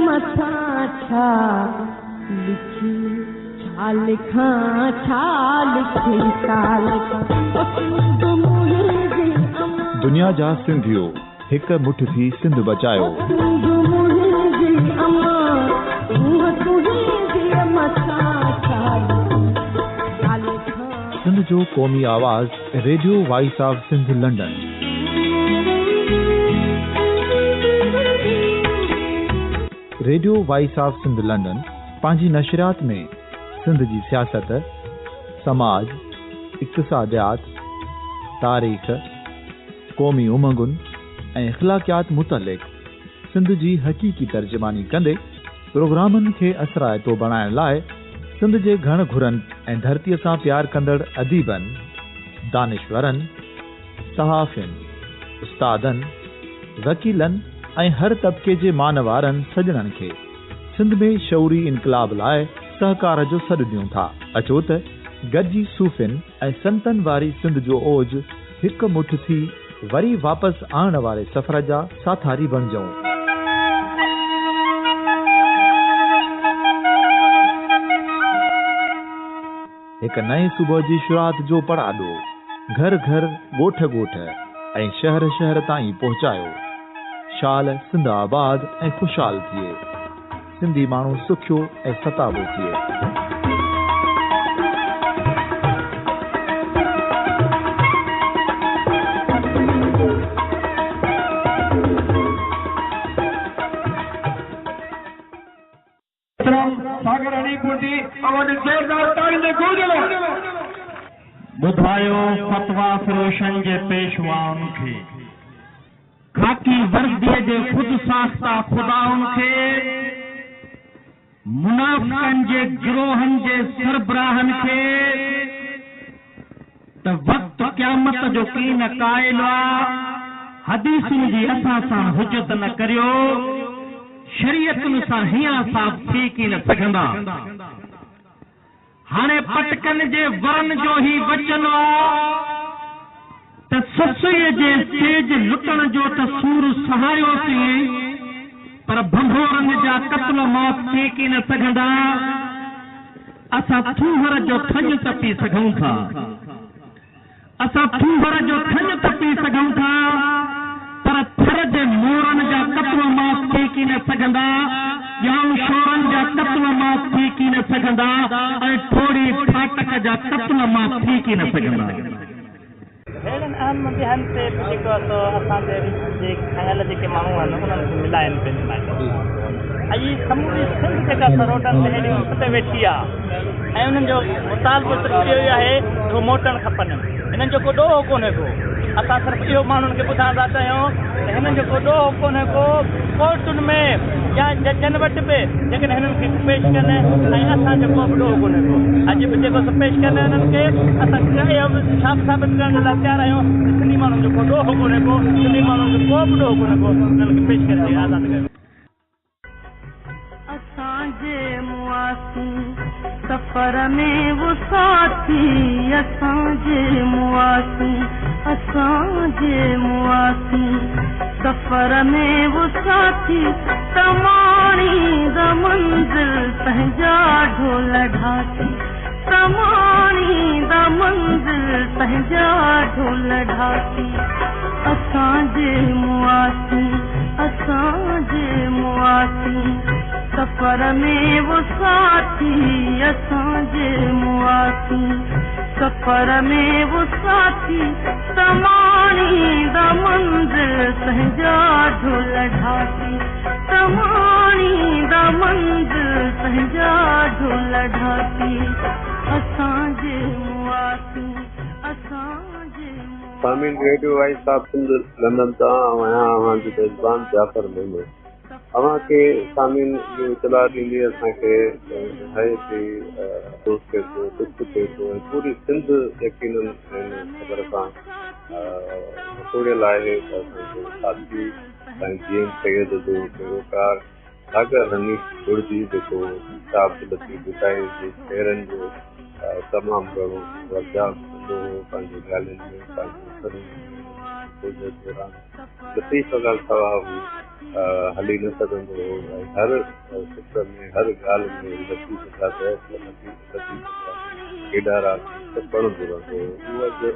मथा छा लिखी छा लिखां छा लिखी साल दुनिया जा सिंधियो हिक मुठ थी सिंध बचायो सिंध जो क़ौमी आवाज़ radio voice of Sindh London. Radio voice of Sindh London पंहिंजी नशरियात में सिंध जी सियासत, समाज, इक़्तिसादियात, तारीख़, क़ौमी उमंगुनि ऐं इख़्लाक़ियात मुतलिक़ सिंध जी हक़ीक़ी तर्जुमानी कंदे प्रोग्रामनि खे असराइतो बणाइण लाइ सिंध जे घण घुरनि ऐं धरतीअ सां प्यार कंदड़ अदीबनि, दानिश्वरनि, सहाफ़ियुनि, उस्तादनि, वकीलनि ऐं हर तबिके जे मानवारनि सजणनि खे सिंध में शऊरी इनकलाब लाइ सहकार जो सॾु ॾियूं था। अचो त गॾिजी सूफ़ियुनि ऐं संतनि वारी सिंध जो ओज हिकु मुठ थी वरी वापसि आणण वारे सफ़र जा साथारी बणिजऊं। हिकु नए सुबुह जी शुरूआत जो पड़ाॾो घर घर, ॻोठ ॻोठ ऐं शहर शहर ताईं पहुचायो। शाल सिंध आबाद ऐं ख़ुशहाल थिए, सिंधी माण्हू सुखियो ऐं सताबो थिए। ॿुधायो फतवा फिरोशन जे पेशवाउनि खे, खाकी वर्दीअ जे ख़ुदि साख्ता खुदाउनि खे, मुनाफ़िक़नि जे गिरोहनि जे सरबराहनि खे त वक़्तु क़यामत जो कीन क़ाइल आहे। हदीसुनि जी असां सां हुजत न करियो, शरीयतुनि सां हियां साफ़ थी की न सघंदा। हाणे पटकनि जे वरन जो ही वचन त ससुईअ जे सेज लुटण जो त सूर सहायोसीं, पर भंभोरनि जा कत्ल मौत थी की न सघंदा। असां थूहर जो थञ तपी सघूं था, असां थूहर जो थञ तपी सघूं था, पर थर जे मोरनि जा कत्ल मौत थी की न सघंदा, या शोरनि जा कत्ल मौत थी की न सघंदा, ऐं थोड़ी फाटक जा कत्ल मौत थी की न सघंदा। अहिड़नि अहम मुद्दनि ते जेको आहे असांजे जे ख़्याल जेके माण्हू आहिनि उन्हनि खे मिलाइनि पंहिंजे लाइ। अॼु समूरी सिंध जेका रोडनि ते हेॾी उते वेठी आहे ऐं उन्हनि जो मुतालबो सिर्फ़ु इहो ई आहे जो मोटणु खपनि। हिननि जो को ॾोहो कोन्हे को। असां सिर्फ़ु इहो माण्हुनि खे ॿुधाइण था चाहियूं त हिननि जो को ॾोहो कोन्हे को। कोर्टुनि में या जजनि वटि बि जेकॾहिं हिननि खे पेश कनि ऐं असांजो को बि ॾोहो कोन्हे को। अॼु बि जेको पेश कनि हिननि खे असां इहो छा साबित करण लाइ तयारु आहियूं त सिंधी माण्हुनि जो को ॾोहो कोन्हे को, सिंधी माण्हुनि जो को बि ॾोहो कोन्हे को। हिननि खे पेश करे आज़ादु कयो। असांजे मुआसी सफ़र में वो साथी, असांजे मुआसी, असांजे मुआसी सफ़र में वो साथी, तमाणी द मंज़िल पंहिंजा ढोल ढाकी, तमाणी द मंज़िल पंहिंजा ढोल ढाकी। असांजे मुआसी, असांजे मुआसी सफ़र में वो साथी, असांजे मुआसी सफ़र में वो साथी, तमाणी द मंज़िल पंहिंजा ढोल ढाकी, तमाणी द मंज़िल पंहिंजा ढोल ढाकी। असांजे मुआसी, असांजे सामीन radio voice of Sindh London तां आहियां जी मेज़बान जाफ़र मोहम्मद। अवां खे सामीन जो इतला ॾींदी असांखे है थी दोस्त थिए थो, दुख थिए थो ऐं पूरी सिंध यकीनन हिन ख़बर सां मसोड़ियल आहे त असांजो साथी साईं जीएम सैयद जो पैरोकार सागर हनीफ गुरजी जेको किताब लतीफ़ ॿुधाए जे शेरनि जो तमामु घणो वर्जा कंदो हो पंहिंजे ॻाल्हियुनि में, पंहिंजे दौरान लतीफ़ ॻाल्हि सवा हुई हली न सघंदो हो। हर क्षेत्र में हर ॻाल्हि में केॾा राति पढ़ंदो रहंदो हो। उहा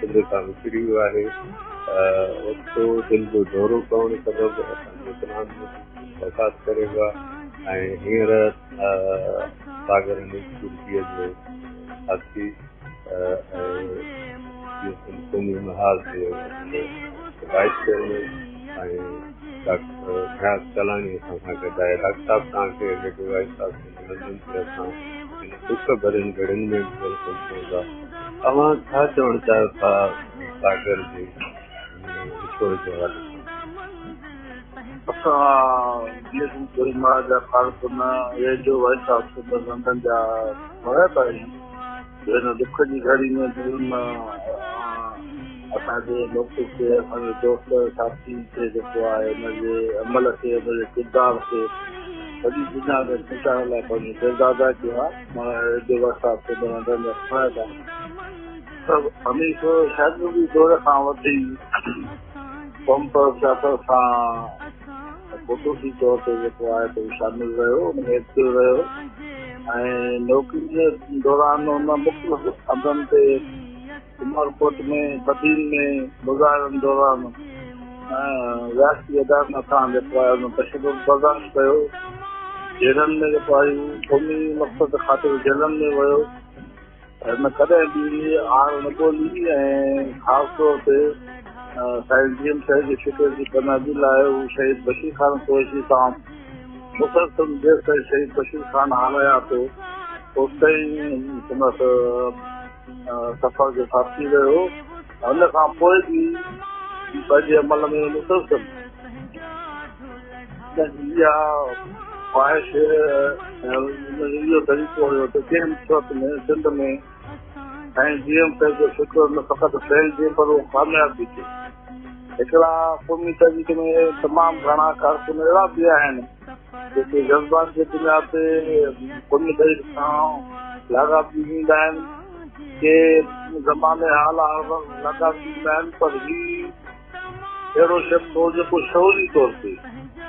सिंध खां विकिरी वियो आहे। वक़्तो दिलि जो दौरो करण सबबु असांजे इस्लाम बर्बाद करे वियो आहे। ऐं हींअर सागर में तुर्कीअ जो साथी क़ौमी महाज जे वाइस चेयरमैन ऐं डॉक्टर नियाज़ कलानी असां सां गॾु आहे। डॉक्टर साहिबु तव्हांखे रेडियो वाइस साहिब असां हिन दुख भरियलु घड़ियुनि में पहुचा। तव्हां छा चवणु चाहियो था सागर जे विछोड़ जे हवाले सां? असां क़ौमी महाज जा कारकुन रेडियो वाइस साहिब लंडन जा पढ़िया आहियूं। हिन दुख जी घड़ी में असांजे मुल्क खे असांजे दोस्त साथी खे जेको आहे हुनजे अमल खे हुनजे किरदार खे सॼी दुनिया में पहुचाइण लाइ पंहिंजो किरदार अदा कयो आहे। मां रेडियो वाइस साहिब लंडन जा पढ़िया सभु हमेशह शायदि बि दौर खां वठी क़ौम सियासत सां ख़ुशूसी तौर ते जेको आहे त शामिल रहियो, हुनमें एक्टिव रहियो। ऐं नौकरी जे दौरान हुन मुख़्तलिफ़ अदनि ते उमरकोट में बदीन में गुज़ारण दौरान रियासती अदालत खां जेको आहे हुन तशद्दुद बर्दाश्त कयो। जेलनि में जेको आहे क़ौमी मक़सद ख़ातिर जेलनि में वियो। हिन कॾहिं बि आड़ न ॻोल्ही ऐं ख़ासि तौर ते साईं जी एम साहिब जी फिक्र जी कामयाबी लाइ हू शहीद बशीर ख़ान कुरैशी सां मुसलसल देर ताईं शहीद बशीर ख़ान हाराया थो उते ई संदसि सफ़र जो साथी रहियो। हुन खां पोइ बि पंहिंजे अमल में मुसलसल इहा ख़्वाहिश इहो तरीक़ो हुयो त कंहिं सूरत में सिंध में ऐं जीअं पंहिंजो फिक्र न फ़क़ति फैलिजे पर उहो कामयाब थी थिए। हिकिड़ा क़ौमी तहरीक में तमामु घणा कारकुन अहिड़ा बि आहिनि जेके जज़्बात जे बुनियाद ते क़ौमी तहरीक सां लाॻापी ईंदा आहिनि के ज़माने हाल लाॻापी ईंदा आहिनि। पर हीउ अहिड़ो शख़्स हो जेको शौरी तौर ते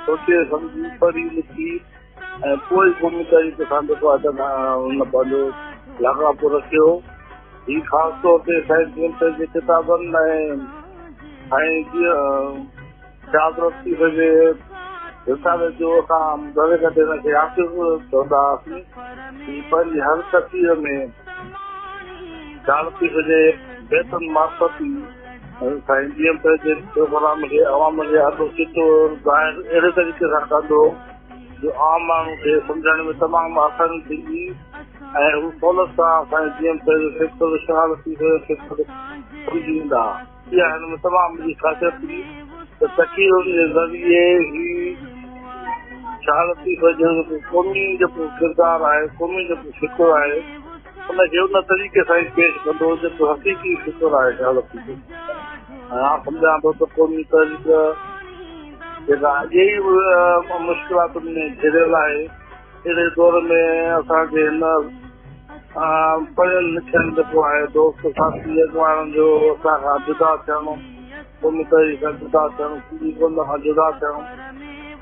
सोचे सम्झी पढ़ी लिखी ऐं पोइ क़ौमी तहरीक सां जेको आहे हुन पंहिंजो लाॻापो रखियो। ही ख़ासि तौर ते साईं जे किताबनि ऐं जीअं जागरत थी सघे रिसाले जो असां दरे कटे हिनखे आख़िर चवंदा हुआसीं कि पंहिंजी हर तस्वीर में ॻाल्हि थी सघे बेतन मार्फती साईं जीअं पंहिंजे प्रोग्राम खे अवाम खे ॾाढो चिटो ज़ाहिर अहिड़े तरीक़े सां कंदो जो आम माण्हू खे सम्झण में तमामु आसानी थींदी ऐं हू सहूलियत सां साईं जीअं पंहिंजो फिक्र शहादती सम्झी ईंदा। इहा हिन में तमामु मुंहिंजी ख़ासियत हुई त तक़रीरुनि जे ज़रिए ही शहादती जेको क़ौमी जेको किरदारु आहे क़ौमी जेको फिक्र आहे उनखे उन तरीक़े सां ई पेश कंदो जेको हक़ीक़ी फिक्र आहे शहादती जो। ऐं सम्झां थो त क़ौमी तहरीक जेका अॼु ई मुश्किलातुनि में घिरियल आहे अहिड़े दौर में असांखे हिन पढ़ियल लिखियल जेको आहे दोस्त साथी अॻुवाणनि जो असांखां जुदा थियणु क़ौमी तहरीक खां जुदा थियणु सिंधी ॻोल्ह खां जुदा थियणु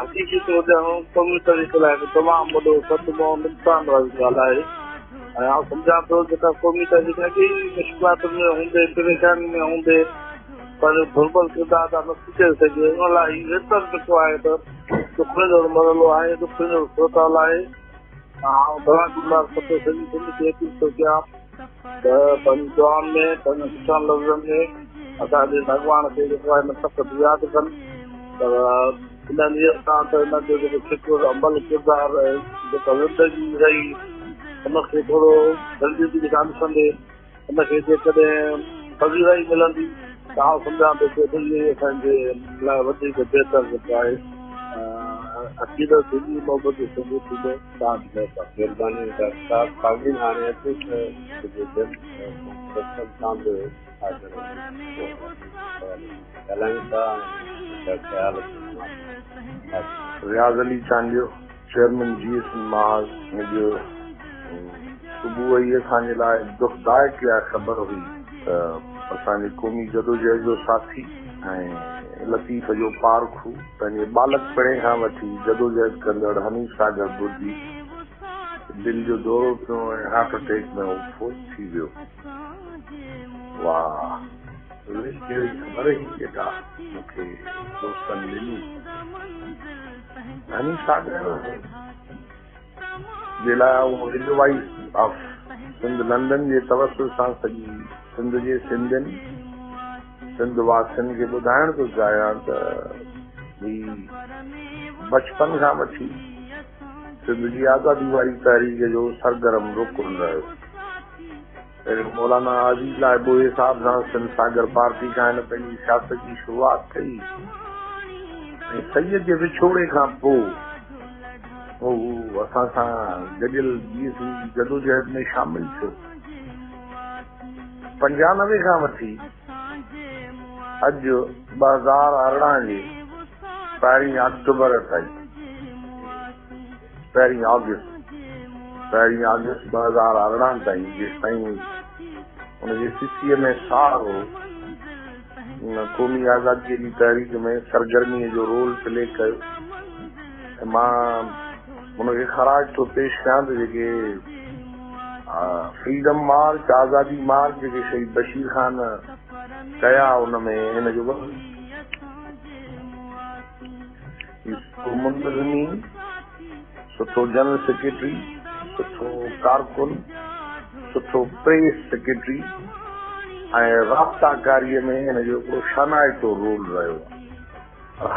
हक़ीक़ी तौर ते क़ौमी तहरीक लाइ तमामु वॾो सदमो नुक़सान वारी ॻाल्हि आहे। ऐं आउं सम्झां थो जेका क़ौमी तहरीक अॼु ई मुश्किलातुनि में हूंदे परेशानी में हूंदे पर भुरबल किरदार था न थी करे सघे उन लाइ वेतन जेको आहे त दुख जो मरलो आहे दुख जो सोताल आहे। सॼी सिंध खे अपील थो कयां त पंहिंजी दुआनि में पंहिंजे सुठनि लफ़्ज़नि में असांजे भॻवान खे जेको आहे न सख़्तु यादि कनि पर हिननि सां त हिनजो जेको फिक्र अमल किरदारु जेका ज़िंदगी रही हुनखे थोरो जल्दी सां ॾिसंदे हुनखे जेकॾहिं पज़ीराई मिलंदी त आउं सम्झां थो कि असांजे लाइ वधीक बहितर जेको आहे अक़ीदत थींदी मोहबत थींदो तव्हांजी महिरबानी डॉक्टर साहिब काबिल हाणे अचे रियाज़ अली चांडियो चेयरमैन GS महाज जो सुबुह ई असांजे लाइ दुखदायक इहा ख़बर हुई त असांजी क़ौमी जदोजहद जो साथी लतीफ़ जो पारखू पंहिंजे बालकपणे खां वठी जदोजहद कंदड़ हनीफ सागर बुर्जी दिल जो दौरो थियो ऐं हार्ट अटैक में उहो फोत थी वियो। वाह, ख़बर ई जेका मूंखे दोस्तनि ॾिनी। हनीफ सागर जे लाइ एडवाइस ऑफ सिंध लंडन जे तवसुल सां सॼी सिंध जे सिंधियुनि सिंध वासियुनि खे ॿुधाइण थो चाहियां त बचपन खां वठी सिंध जी आज़ादी वारी तहरीक जो सरगर्म रुकन रहियो। पहिरियों मौलाना आज़ीज़ लाइबोए साहब सां सिंध सागर पार्टी खां हिन पंहिंजी सियासत जी शुरूआत कई ऐं सईद जे विछोड़े खां पोइ हू असां सां गॾियल जदोजहद में शामिल थियो। 95 खां वठी अॼु 2018 जे 1 अक्टूबर ताईं 1 अगस्त 2018 ताईं जेसिताईं हुनजे सीसीअ में साह हो क़ौमी आज़ादीअ जी तहरीक में सरगर्मीअ जो रोल प्ले कयो। ऐं मां हुनखे ख़राज थो पेश कयां त जेके फ्रीडम मार्च आज़ादी मार्च जेके शहीद बशीर ख़ान कया उनमें हिन जो मुंतज़मी सुठो जनरल सेक्रेटरी, सुठो कारकुन, सुठो प्रेस सेक्रेटरी ऐं राब्ताकारीअ में हिन जो हिकिड़ो शनाइतो रोल रहियो।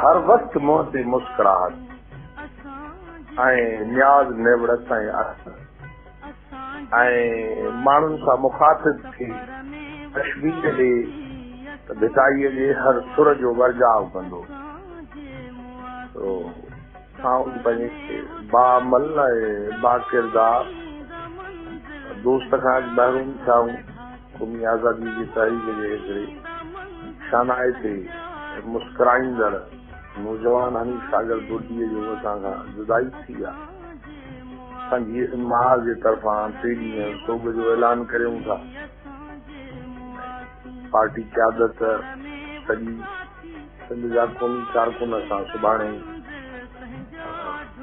हर वक़्तु मुंहं ते मुस्कुराहट ऐं न्याज़ नेवड़त ऐं माण्हुनि सां मुखातिब थी तशबीह ॾे त भिटाईअ जे हर सुर जो वर्जाव कंदो। पंहिंजे बामल ऐं बाकिरदार दोस्त खां महरूम थियाऊं क़ौमी आज़ादी जी तहरीक जे हिकिड़े शानाए ते मुस्कुराईंदड़ नौजवान हनीफ सागर बुर्जीअ जो असां खां जुदाई थी आहे। असांजी महाज जे तरफ़ां 3 ॾींहं सोग जो ऐलान करियूं था। पार्टी क़यादत सॼी सिंध जा क़ौमी कारकुन असां सुभाणे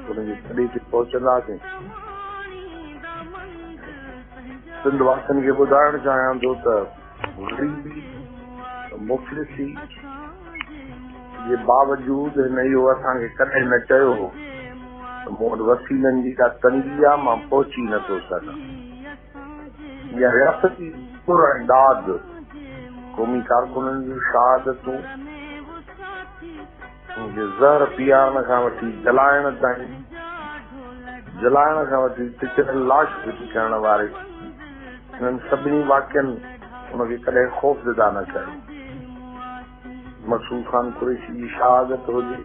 उनजे अॾे ते पहुचंदासीं। सिंध वासियुनि खे ॿुधाइण चाहियां थो त ग़रीबी मुफ़लिसी जे बावजूदि हिन इहो असांखे कॾहिं न चयो हो त मूं वटि वसीलनि जी का तंगी आहे, मां पहुची नथो सघां। इहा रियासती पुर ऐं दाद क़ौमी कारकुननि जूं शहादतूं ज़हर पीआरण खां वठी जलाइण ताईं, जलाइण खां वठी टिचरल लाश फिटी करण वारे हिननि सभिनी वाक्यनि हुनखे कॾहिं ख़ौफ़ज़दा न कयो। मसूद खान कुरैशी जी शहादत हुजे,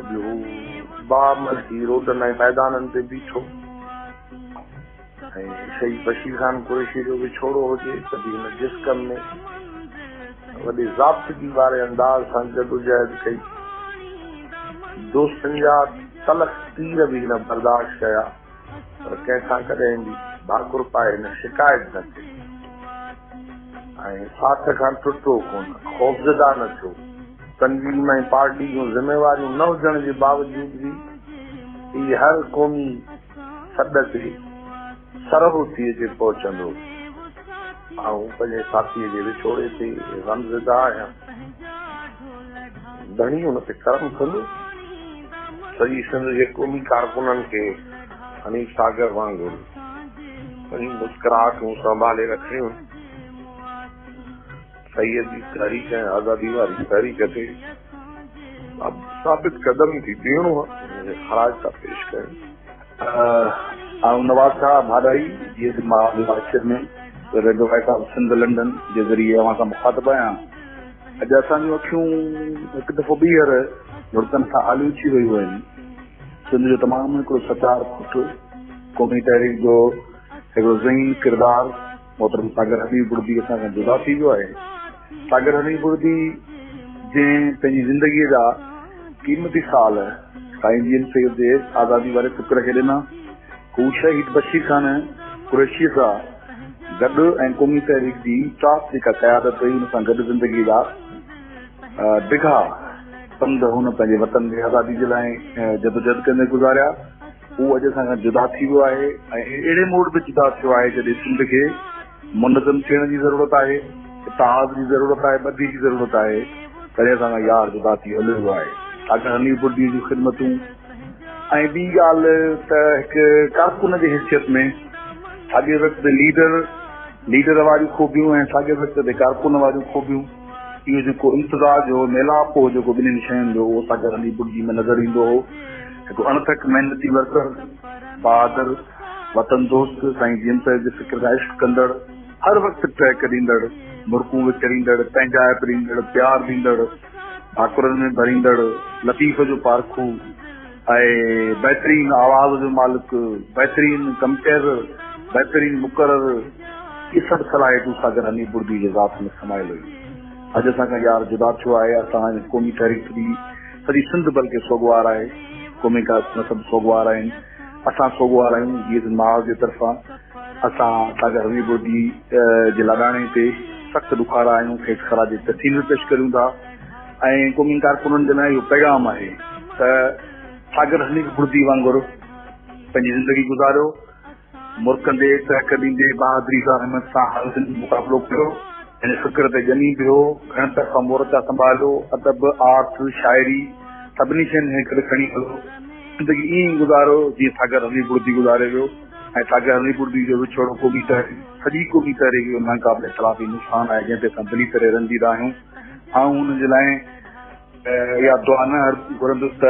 हू बामल थी रोडनि ऐं मैदाननि ते बीठो, ऐं शहीद बशीर खान कुरैशी जो विछोड़ो हुजे त बि हिन जिस्कम में वॾे ज़ाब्तगी वारे अंदाज़ सां जदोजहद कई। दोस्तनि जा तलख़ तीर बि न बर्दाश्त कया, पर कंहिंसां कॾहिं बि भाकुर पाए न शिकायत न कई ऐं साथ खां टुटो कोन, ख़ौफ़ज़दा न थियो। तंज़ीम ऐं पार्टी जूं ज़िम्मेवारियूं न हुजण जे बावजूद बि ही हर क़ौमी सॾ ते सरहु थी अचे पहुचंदो। ऐं पंहिंजे साथीअ जे विछोड़े ते गमज़दा आहियां। धणी हुन ते कर्म कंदो। सॼी सिंध जे क़ौमी कारकुननि खे हनीफ सागर वांगुरु पंहिंजी मुस्कुराहटूं संभाले रखणियूं। सईद जी तहरीक ऐं आज़ादी वारी तहरीक ते साबित कदम थी ॾियणो आहे, ख़राज था पेश कयूं। नवाज़ साहब भाॾाई जीअं मां मार्केट में radio voice of Sindh London जे ज़रिए अवां सां मुखातिब आहियां। अॼु असांजूं अखियूं हिकु दफ़ो ॿीहर मुल्कनि खां आलियूं थी वियूं आहिनि। सिंध जो तमामु हिकिड़ो सचार पुटु क़ौमी तहरीक जो हिकिड़ो ज़हीन किरदारु मोहतरम सागर हनीफ बुर्जी असां खां जुदा थी वियो आहे। सागर हनीफ बुर्जी जंहिं पंहिंजी ज़िंदगीअ जा क़ीमती साल काइंदियन सैयद जे आज़ादी वारे फ़िक्र खे ॾिना। हू शहीद बशीर ख़ान कुरैशीअ सां गॾु ऐं क़ौमी तहरीक जी चाप जेका क़यादत हुई हुन सां गॾु ज़िंदगी जा डिघा पंध हुन पंहिंजे वतन जी आज़ादी जे लाइ जदोजहद कंदे गुज़ारिया, उहो अॼु असां खां जुदा थी वियो आहे ऐं अहिड़े मूड में जुदा थियो आहे जॾहिं सिंध खे मुनज़म थियण जी ज़रूरत आहे, इत्तेहाद जी ज़रूरत आहे, ॿधी जी ज़रूरत आहे, तॾहिं असां खां यार जुदा थी हलियो वियो आहे। छाकाणि हनीफ बुर्दी जूं ख़िदमतूं ऐं ॿी ॻाल्हि त हिकु कारकुन जी हैसियत में साॻे वक़्तु लीडर वारियूं खूबियूं ऐं साॻे वक़्त ते कारकुन वारियूं खूबियूं, इहो जेको इंतज़ाज हो, मेलाप हो जेको ॿिन्हिनि शयुनि जो, उहो साॻे हनीफ बुर्दी में नज़र ईंदो हो। हिकु अणथक महिनती वर्कर, बहादुर, वतन दोस्त, साईं जिन साहिब जे फ़िक्र खां इश्क कंदड़, हर वक़्तु ट्रैक ॾींदड़, मुर्कूं विचरींदड़, पंहिंजाइप ॾींदड़, प्यार ॾींदड़, भाकुरनि में भरींदड़, लतीफ़ जो पारखू ऐं बहितरीन आवाज़ जो मालिक, बहितरीन कमटेर, बहितरीन मुक़रर, इहे सभु सलाहियतूं सागर हनीफ बुर्दी जे ज़ात में समायल हुयूं। अॼु असांखां यार जुदा थियो आहे। असां क़ौमी तहरीक सॼी सिंध बल्कि सोगवार आहे, क़ौमी कारकुन सभु सोगवार आहिनि, असां सोगवार आहियूं जीअं माउ जे तरफ़ां। असां सागर हनीफ बुर्दी जे लाॾाणे ते सख़्तु ॾुखारा आहियूं, खेसि ख़राज तस्लीम पेश करियूं था ऐं क़ौमी कारकुननि जे लाइ इहो पैगाम आहे त सागर हनीफ बुर्दी वांगुरु पंहिंजी ज़िंदगी गुज़ारियो, मुल्कंदे टहक ॾींदे बहादुरी सां हिमत सां हर मुक़ाबिलो कयो, हिन फ़िक्र ते ॼमी पियो, घण तरफ़ा मोर्चा संभालियो, अदब, आर्ट, शाइरी सभिनी शयुनि हिकु खणी हलो, ज़िंदगी ईअं ई गुज़ारो जीअं सागर हनीफ बुर्दी गुज़ारे वियो। ऐं सागर हनीफ बुर्दी जो विछोड़ो क़ौमी तहरीक, सॼी क़ौमी तहरीक जो नाक़ाबिले ख़िलाफ़ी निशान आहे, जंहिं ते असां दिली तरह रंजीदा आहियूं। ऐं हुनजे लाइ इहा दुआ न घुरंदुसि त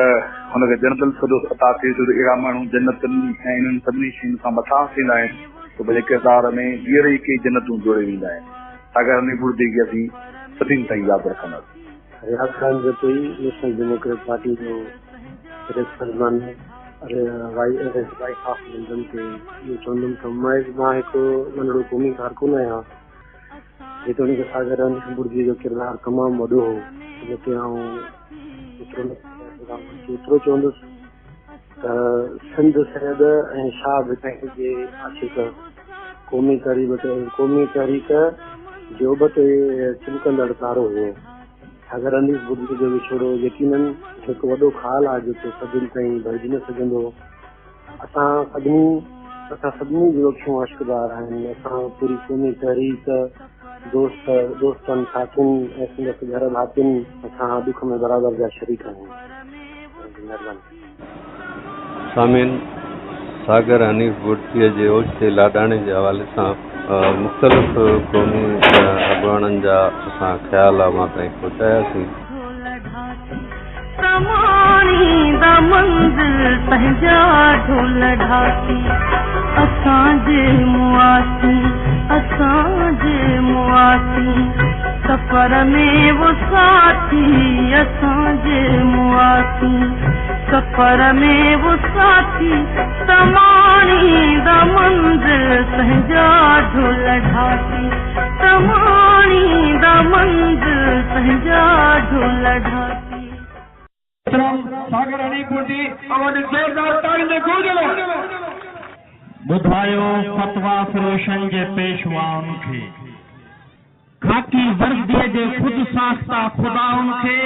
हुनखे जन्नतुल फिरदौस अता थिए, छो त अहिड़ा माण्हू जन्नतनि ऐं इन्हनि सभिनी शयुनि खां मथां थींदा आहिनि, त भले किरदार में ॿीहर ई के जन्नतूं जोड़े वेंदा आहिनि। सागर हनीफ बुर्दी खे असीं सभिनी ताईं यादि रखंदासीं। रियाज़ खान जो कोई नेशनल डेमोक्रेट पार्टी जो रिसर्जमान वाइस ऑफ लंडन खे इहो चवंदुमि त मां हिकु नंढड़ो क़ौमी कारकुन आहियां, जेतोणीकि सागर हनीफ बुर्दी जो किरदारु तमामु वॾो हो, जेके आउं एतिरो चवंदुसि त सिंध सैद ऐं शाह बिताई जे आशिक़ क़ौमी तहरीक जो बि चिमकंदड़ तारो हो। सागर हनीफ बुर्दी जो विछोड़ो यकीनन हिकु वॾो खाल आहे जेको सभिनी ताईं भरिजी न सघंदो। असां सभिनी जूं अखियूं अश्कदार आहिनि। असां पूरी क़ौमी तहरीक, दोस्तनि, साथियुनि ऐं संदसि घर भातियुनि, असां दुख में बराबरि जा शरीक आहियूं। महिरबानी। सामिन, सागर हनीफ बुर्दीअ जे ओचिते लाॾाणे जे हवाले सां मुख़्तलिफ़ क़ौमी अॻुवाणनि जा असां ख़्याल मां ताईं पहुचायासीं। सफ़र में वो साथी असांजे मुआसी, सफ़र में वो साथी तमाणींदा मंज़िल पंहिंजा ढोल ढाकी, तमाणींदा मंज़िल पंहिंजा ढोल ढाकी। सागर हनीफ बुर्दी आवाज़ ज़ोरदार तालियुनि जे गूंज में ॿुधायो फतवा फिरोशन जे पेशवाउनि खे, खाकी वर्दीअ जे ख़ुदि साख्ता खुदाउनि खे,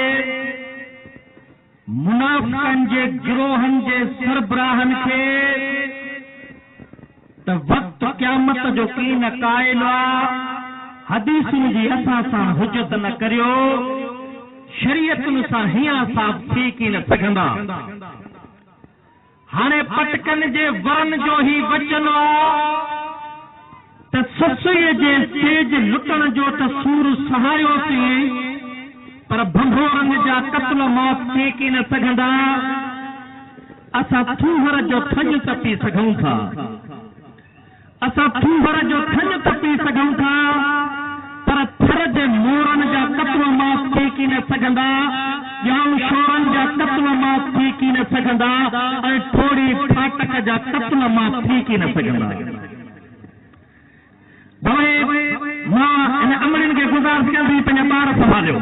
मुनाफ़िक़नि जे गिरोहनि जे सरबराहनि खे त वक़्तु क़यामत जो कीन क़ाइल आहे। हदीसुनि जी असां सां हुजत न करियो, शरीयतुनि सां हियां साफ़ थी की न सघंदा। हाणे पटकनि जे वरन जो ही वचन आहे त ससुईअ जे सेज लुटण जो त सूर सहायोसीं, पर भंभोरनि जा कत्ल मौत थी की न सघंदा। असां थूहर जो थञ तपी सघूं था, असां थूहर जो थञ तपी सघूं था, पर थर जे मोरनि जा कत्ल मौत थी की न सघंदा, ॼाऊं शोरनि जा कत्ल मौत थी की न सघंदा, ऐं थोड़ी फाटक जा कत्ल मौत थी की न सघंदा। मां इन अमलनि खे गुज़ारिश कंदी पंहिंजा ॿार संभालियो,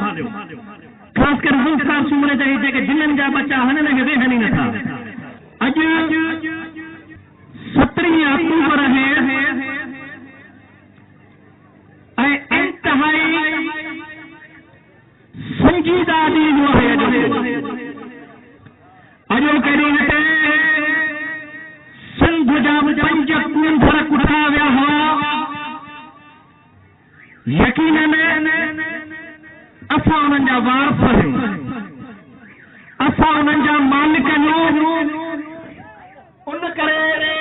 ख़ासि करे संस्कार सुम्हणे जा जेके जिननि जा बच्चा हननि खे वेहनि ई नथा। अॼु 17 अक्टूबर है ऐं इंतहाई संजीदा ॾींहुं आहे अॼो कॾहिं हिते सिंध जा 5 कूंभर कुठा विया हुआ यकीनन असां उन्हनि जा वारस आहियूं असां उन्हनि जा मालिक आहियूं उन करे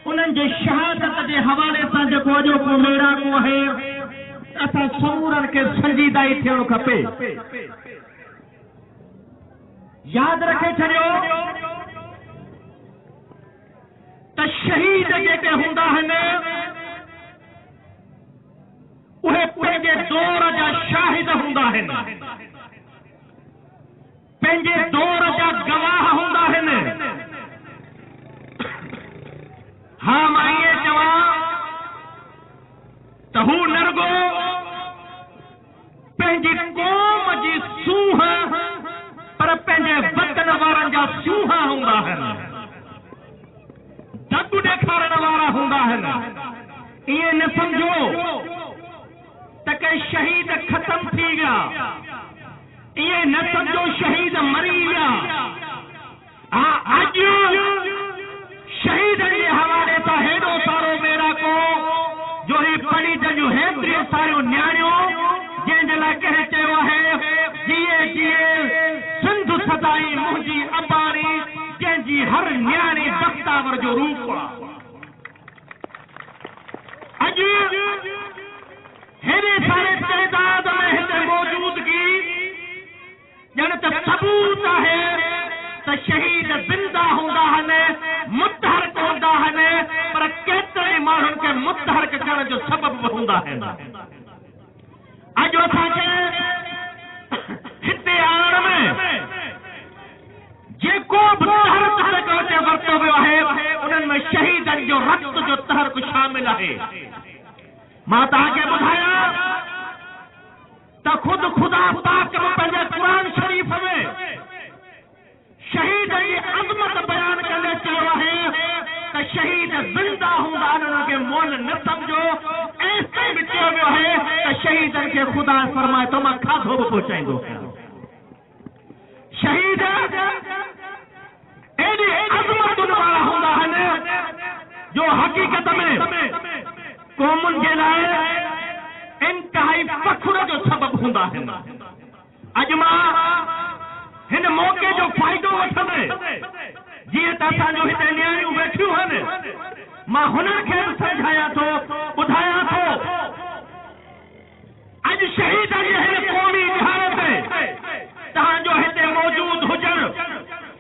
उन्हनि जे शहादत जे हवाले सां जेको अॼोको मेड़ाको आहे असां समूरनि खे संजीदा ई थियणो खपे यादि रखे छॾियो त शहीद जेके हूंदा आहिनि उहे पंहिंजे दौर जा शाहिद हूंदा आहिनि पंहिंजे दौर जा गवाह हूंदा आहिनि हा मां इएं चवां त हू नरगो पंहिंजी क़ौम जी सूंह पर पंहिंजे वतन वारनि जा सूंह हूंदा आहिनि दब ॾेखारण वारा हूंदा आहिनि ईअं न सम्झो त के शहीद ख़तम थी विया ईअं न सम्झो शहीद मरी विया हा अॼु शहीदनि जे हवाले सां हेॾो सारो मेड़ाको जो ही पढ़ी जंहिंजूं हेतिरियूं सारियूं न्याणियूं जंहिंजे लाइ कंहिं चयो आहे जिए जिए सिंध सदाई मुंहिंजी अबाणी जंहिंजी हर न्याणी बख्तावर जो रूप अॼु हेॾे सारे तइदाद में हिते मौजूदगी ॼण त सबूत आहे त शहीद ज़िंदा हूंदा आहिनि मुतहरक हूंदा आहिनि पर केतिरे माण्हुनि खे मुतहरक करण जो सबब हूंदा आहिनि अॼु असांखे हिते आणण में जेको बि तहरक ते वरितो वियो आहे उन्हनि में शहीदनि जो रक्त जो तहरक शामिल आहे मां तव्हांखे ॿुधायां त ख़ुदि ख़ुदा पाक पंहिंजे क़ुरान शरीफ़ में शहीद जी अज़मत बयान कंदे चयो आहे त शहीद ज़िंदा हूंदा उन्हनि खे मोल न सम्झो ऐसे बि चयो वियो आहे त शहीदनि खे ख़ुदा फरमाए थो मां खाधो बि पहुचाईंदो शहीद एॾी अज़मतुनि वारा हूंदा आहिनि जो हक़ीक़त में क़ौमुनि जे लाइ इंतिहाई फ़ख्र जो सबब हूंदा आहिनि अॼु मां हिन मौक़े जो फ़ाइदो वठंदे जीअं त असांजो हिते न्याणियूं वेठियूं आहिनि मां हुननि खे बि सम्झायां थो ॿुधायां थो अॼु शहीद जे हिन क़ौमी ॾिहाड़े ते तव्हांजो हिते मौजूद हुजणु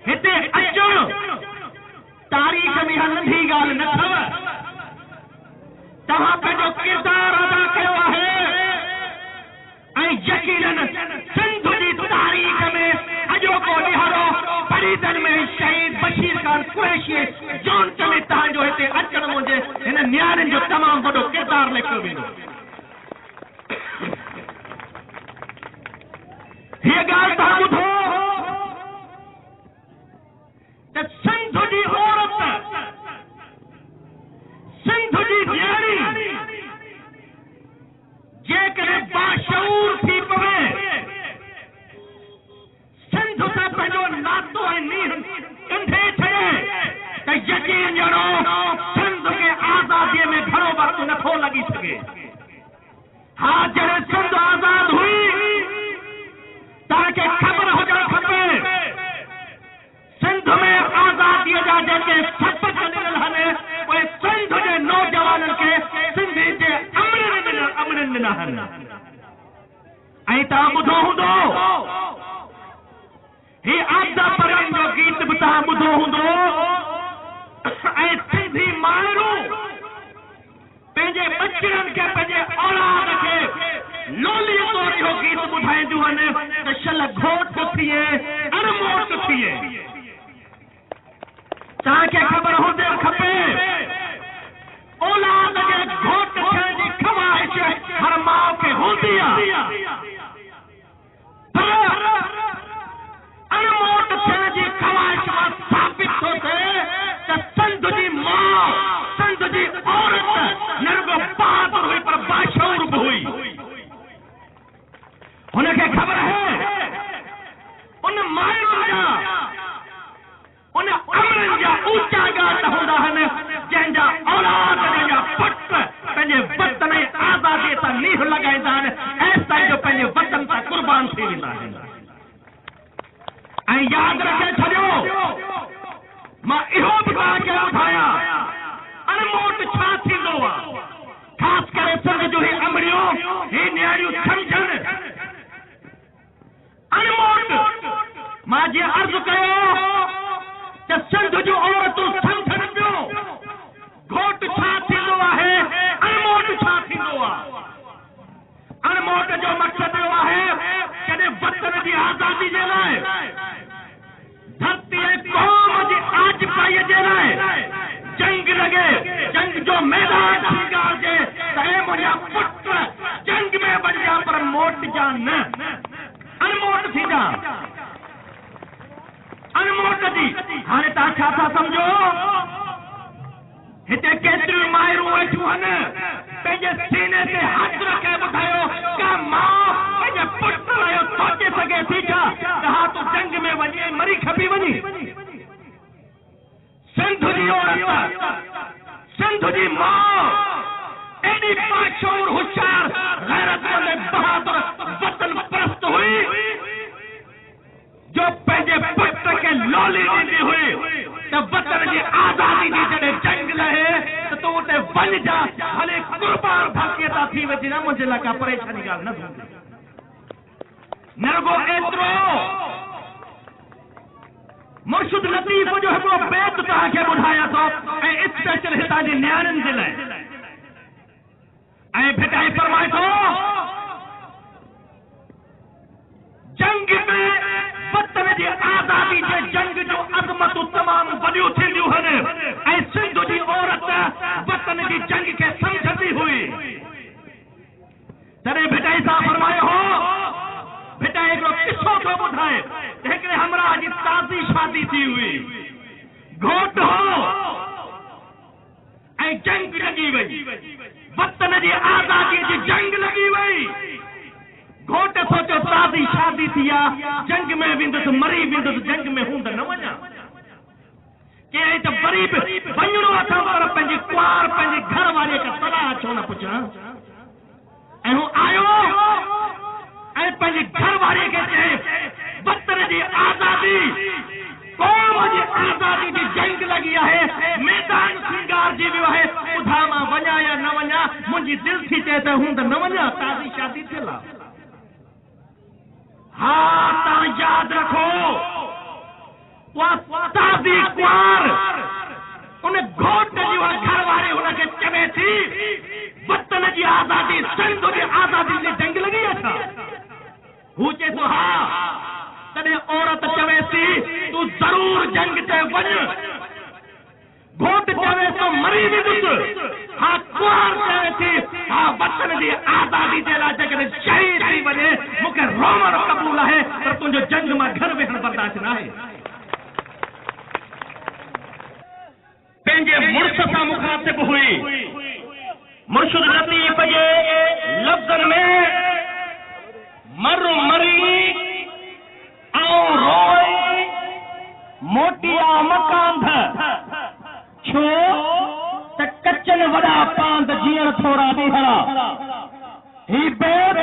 हिते अचणु तारीख़ में नंढी ॻाल्हि न अथव तव्हां पंहिंजो किरदारु अदा कयो आहे ऐं यकीनन सिंध जी तारीख़ में अॼोको ॾिहाड़ो फरीदनि में शहीद बशीर खान कुरैशी जौन में तव्हांजो हिते अचणु मुंहिंजे हिन न्याणियुनि जो तमामु वॾो किरदारु लिखियो वेंदो हीअ ॻाल्हि तव्हां ॿुधो त सिंध जी औरत सिंध जी न्याणी जेकॾहिं बाशऊर थी पवे सिंध सां पंहिंजो नातो ऐं नींहं ॻंढे छॾे त यकीन ॼणो सिंध खे आज़ादीअ में घणो वक़्तु नथो लॻी सघे हा जॾहिं सिंध आज़ाद हुई तव्हांखे ख़बर हुजणु खपे सिंध में आज़ादीअ जा जेके सबक़ ॾिनल आहिनि उहे सिंध जे नौजवाननि खे सिंधी जे अमरनि ॾिना आहिनि ऐं तव्हां ॿुधो हूंदो ही आबदा परवीन जो गीत बि तव्हां ॿुधो हूंदो ऐं सिंधी माण्हू पंहिंजे बचड़नि खे पंहिंजे औलाद खे लोलीअ तौर जो गीत ॿुधाईंदियूं आहिनि त शल घोट थिए अणमोट थिए तव्हांखे ख़बर हुजे खपे औलाद जे घोट थियण जी ख़्वाहिश हर माउ खे हूंदी आहे अणमोट थियण जी ख़्वाहिश मां साबित थो थिए त सिंध जी माउ सिंध जी औरत न रुगो बहादुर हुई पर बाशऊर बि हुई हुनखे ख़बर है वतन सां क़ुर्बान थी वेंदा आहिनि। ऐं यादि रखे छॾियो, मां इहो बि तव्हांखे ॿुधायां, अणमोट छा थींदो आहे, ख़ासि करे सिंध जूं ही अमड़ियूं ही नियाणियूं सम्झनि। अणमोट मां जीअं अर्ज़ु कयो त सिंध जूं औरतूं सम्झनि पियो घोट छा थींदो आहे, अणमोट छा थींदो आहे। अणमोट जो मक़सदु इहो आहे कॾहिं वतन जी आज़ादी जे लाइ, धरती ऐं क़ौम जी आजपाईअ जे लाइ जंग लॻे, जंग जो मैदान सिंगारजे त हे मुंहिंजा पुट जंग में वञा पर मोटजा न, अणमोट थींदा। अणमोट जी हाणे तव्हां छा था सम्झो, हिते केतिरियूं माइरूं वेठियूं आहिनि, पंहिंजे सीने ते हथ रखे ॿुधायो का माउ पंहिंजे पुट लाइ सोचे सघे थी छा त हा तूं जंग में वञी मरी खपी वञी। सिंध जी औरत, सिंध जी माउ एॾी बाशऊर, होशियार, गैरतमंद, बहादुर, वतन परस्त हुई जो पंहिंजे पुट खे लोली ॾींदी हुई त वतन जी आज़ादी जी जॾहिं जंग लहे त तूं उते वञजा, भले क़ुर्बान भाकीअ था थी वञे न, मुंहिंजे लाइ का परेशानी ॻाल्हि न थींदी। न रुॻो एतिरो, मुर्शिद लतीफ़ जो हिकिड़ो बैत तव्हांखे ॿुधायां थो ऐं स्पेशल हितां जी नियाणियुनि जे लाइ, ऐं भिटाई फरमाए थो, जंग में वतन जी आज़ादी जे जंग जो अज़मतूं तमामु वॾियूं थींदियूं आहिनि ऐं सिंध जी औरत वतन जी जंग खे सम्झंदी हुई। तॾहिं भिटाई साहब फरमायो हो, भिटाई हिकिड़ो किस्सो थो ॿुधाए, हिकिड़े हमरा जी ताज़ी शादी थी हुई, घोट हो ऐं जंग लॻी वई, वतन जी आज़ादी जी जंग लॻी वई। घोट सोचियो ताज़ी शादी थी आहे, जंग में वेंदुसि, मरी वेंदुसि, जंग में हूंद न वञा, के त वरी बि वञिणो अथव पर पंहिंजी कुंवार पंहिंजे घर वारे खां सलाह छो न पुछां। ऐं हू आयो ऐं पंहिंजी घर वारे खे चए वतन जी आज़ादी, क़ौम जी आज़ादी जी जंग लॻी आहे, मैदान सिंगारजी वियो आहे, ॿुधा मां वञा या न वञा, मुंहिंजी दिलि थी चए त हूंद न वञा, ताज़ी शादी थियल आहे। हा तव्हां यादि रखो, ताज़ी कुंवार उन घोट जी घर वारी हुनखे चवे थी वतन जी आज़ादी, सिंध जी आज़ादी जी जंग लॻी आहे छा? हू चए थो हा। तॾहिं औरत चवे थी तूं ज़रूर जंग ते वञ, घोट चवे थो मरी वेंदुसि, हा कुंवार चवे थी हा वतन जी आज़ादी जे लाइ जेकॾहिं शहीद थी वञे मूंखे रोमण क़बूल आहे, पर तुंहिंजो जंग मां घर वेहण बर्दाश्त न आहे। पंहिंजे मुड़ुस सां मुखातिब हुई, मुर्शिद लतीफ़ जे लफ़्ज़नि में मर मरी ऐं रोई मोटिया मकांध, छो त कचनि वॾा पांद जीअण थोरा ॾींहड़ा। ही बैत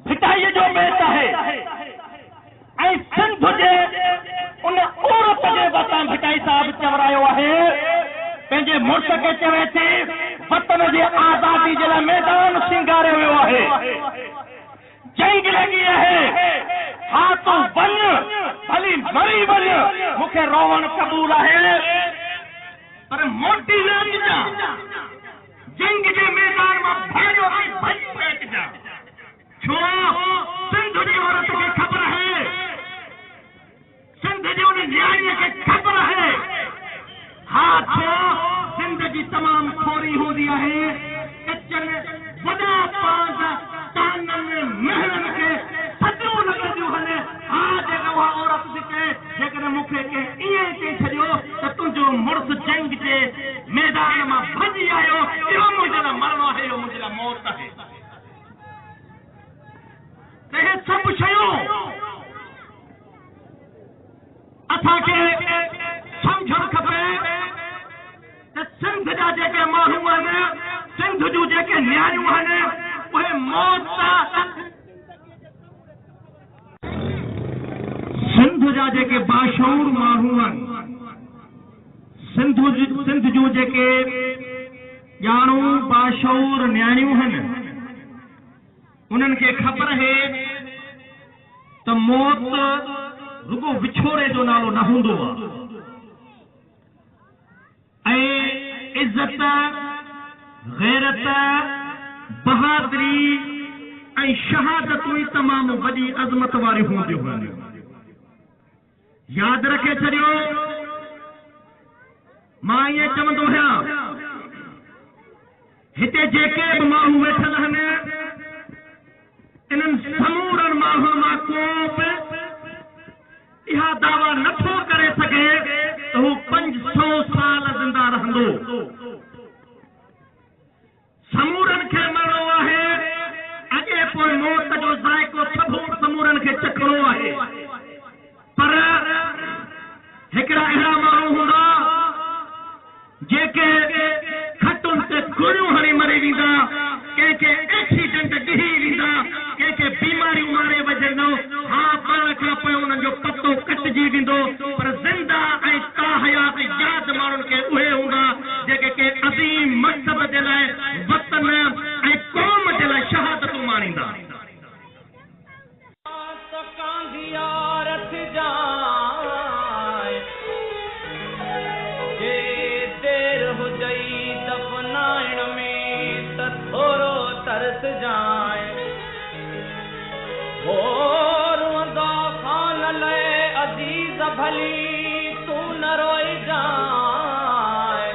भिटाईअ जो बैत आहे ऐं सिंध जे उन औरत जे वतां भिटाई साहब चवरायो आहे, पंहिंजे मुड़ुस खे चवे थी वतन जी आज़ादी जे लाइ मैदान सिंगारियो वियो आहे, जंग लॻी आहे, हा तूं वञ, भली मरी वञ, मूंखे रोवण क़बूल आहे, पर मोटी न अचिजां, जंग जे मैदान मां भॼो ऐं भॼी अचिजां। छो सिंध जी औरत खे ख़बर है, सिंध जी उन न्याणीअ खे ख़बर है, हा छो सिंध जी तमामु थोरी हूंदी आहे, कचनि वॾा पांद ताननि महलनि खे सॼो लॻंदियूं आहिनि। हा जेका उहा औरत थी चए जेकॾहिं मूंखे कंहिं ईअं चई छॾियो त तुंहिंजो मुड़ुसु जंग जे मैदान मां भॼी आयो, इहो मुंहिंजे लाइ मरणो आहे, इहो मुंहिंजे लाइ मौत आहे। त हे सभु शयूं असांखे सम्झणु खपे त सिंध जा जेके माण्हू आहिनि, सिंध जूं जेके न्याणियूं आहिनि, उहे मौत सां जेके बाशऊर माण्हू आहिनि, सिंध जूं जेके ॼाणू बाशऊर न्याणियूं आहिनि, उन्हनि खे ख़बर है त मौत रुगो विछोड़े जो नालो न हूंदो आहे ऐं इज़त, गैरत, बहादुरी ऐं शहादतूं ई तमामु वॾी अज़मत वारियूं हूंदियूं आहिनि। यादि रखे छॾियो, मां ईअं चवंदो आहियां, हिते जेके बि माण्हू वेठल आहिनि, इन्हनि समूरनि माण्हुनि मां को बि इहा दावा नथो करे सघे त हू 500 साल ज़िंदा रहंदो। समूरनि खे मरणो आहे, अॻे पोइ मौत जो ज़ाइको समूरनि खे चखणो आहे, पर हिकिड़ा अहिड़ा माण्हू हूंदा जेके खटुनि ते गोरियूं हणी मरी वेंदा, कंहिंखे एक्सीडेंट ॾिही वेंदा, कंहिंखे बीमारियूं मारे वॼंदो, हा पाण खां पोइ उन्हनि जो पतो कटिजी वेंदो, पर ज़िंदा ऐं ताहयात यादि माण्हुनि खे उहे हूंदा जेके के अज़ीम मक़सद जे लाइ वतन ऐं क़ौम जे लाइ शहादतूं माणींदा। तरस जाए और वंदा खान ले अजीज भली तू न रोई जाए,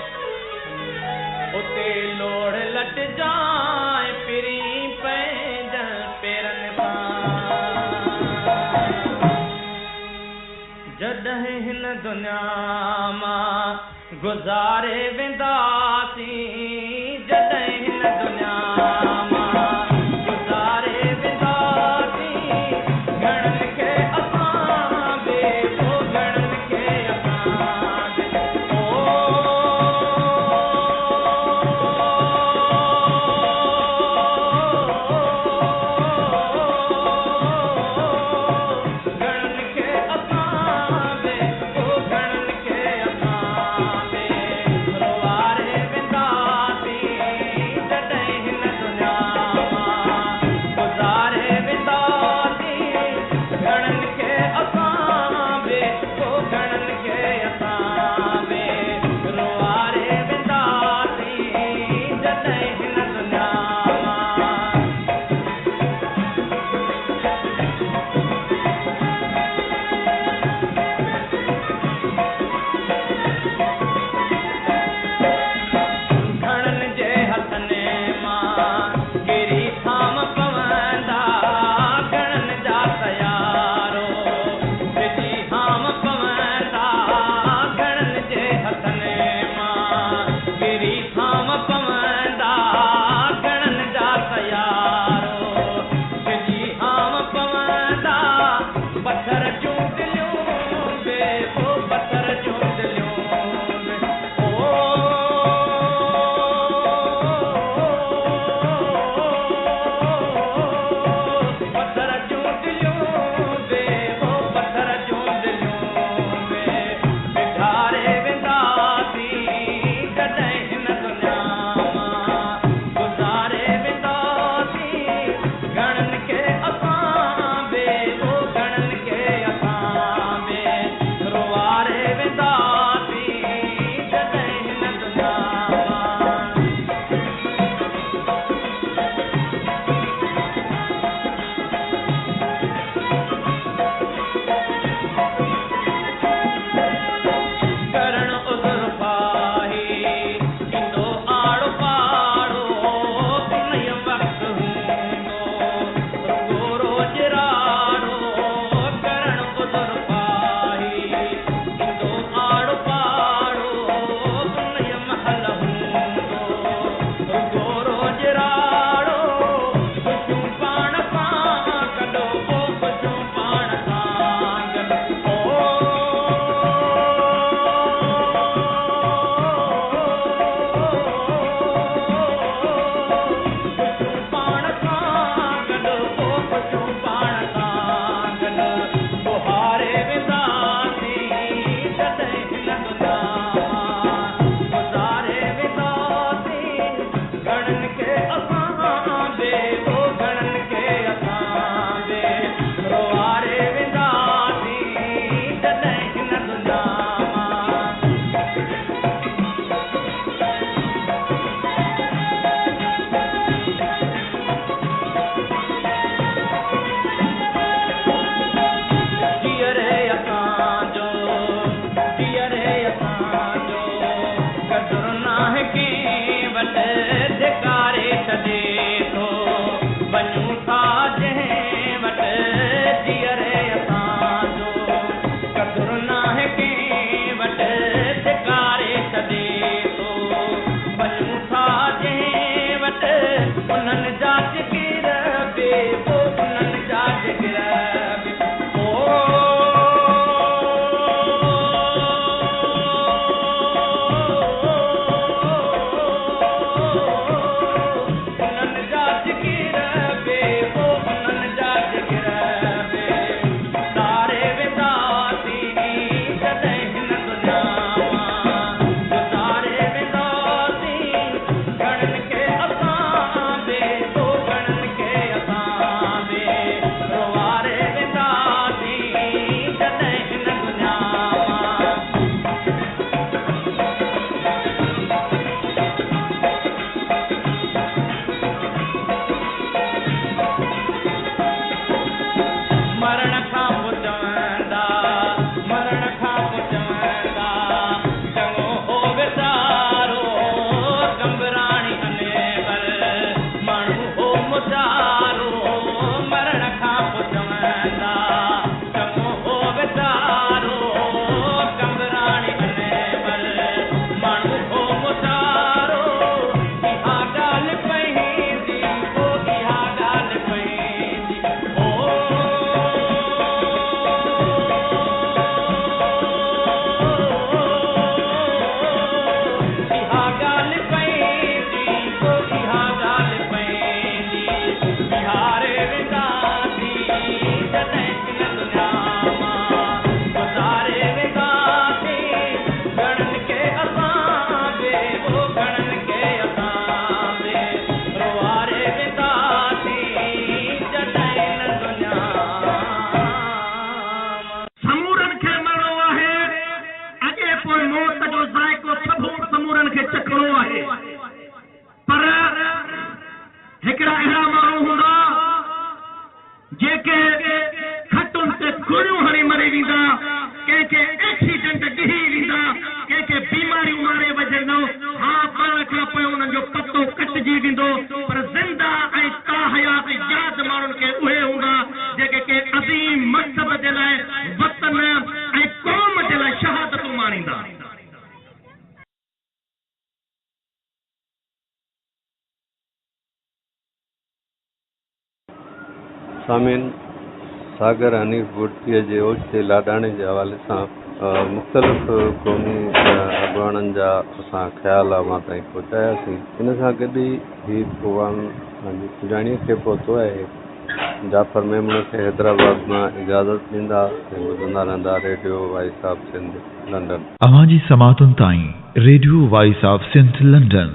उते लोड़ लट जाए पिरी पैदल पेरन जॾहिं हिन दुनिया मां गुज़ारे वेंदासीं, जॾहिं हिन दुनिया रोवारे वेंदा कंहिंखे खटुनि ते गोलियूं हणी मरी वेंदा, कंहिंखे एक्सीडेंट ॾिही वेंदा, कंहिंखे बीमारियूं मारे वॼंदो। हा, पाण खां पोइ उन्हनि जो पतो कटिजी वेंदो, पर ज़िंदा ऐं ताहयात यादि माण्हुनि खे उहे हूंदा जेके के अज़ीम मक़सद जे लाइ वतन ऐं क़ौम जे लाइ शहादतूं माणींदा। सामीन, सागर हनीफ बुर्तीअ जे ओचिते लाॾाणे जे हवाले सां मुख़्तलिफ़ क़ौमी अॻुवाणनि जा असां ख़्याल मां ताईं पहुचायासीं। इन सां गॾु ई हीउ प्रोग्राम पंहिंजी पुॼाणीअ खे पहुतो आहे। जाफ़र मेमण खे हैदराबाद मां इजाज़त ॾींदा ऐं ॿुधंदा रहंदा radio voice of Sindh London. अवां जी समातुनि ताईं radio voice of Sindh London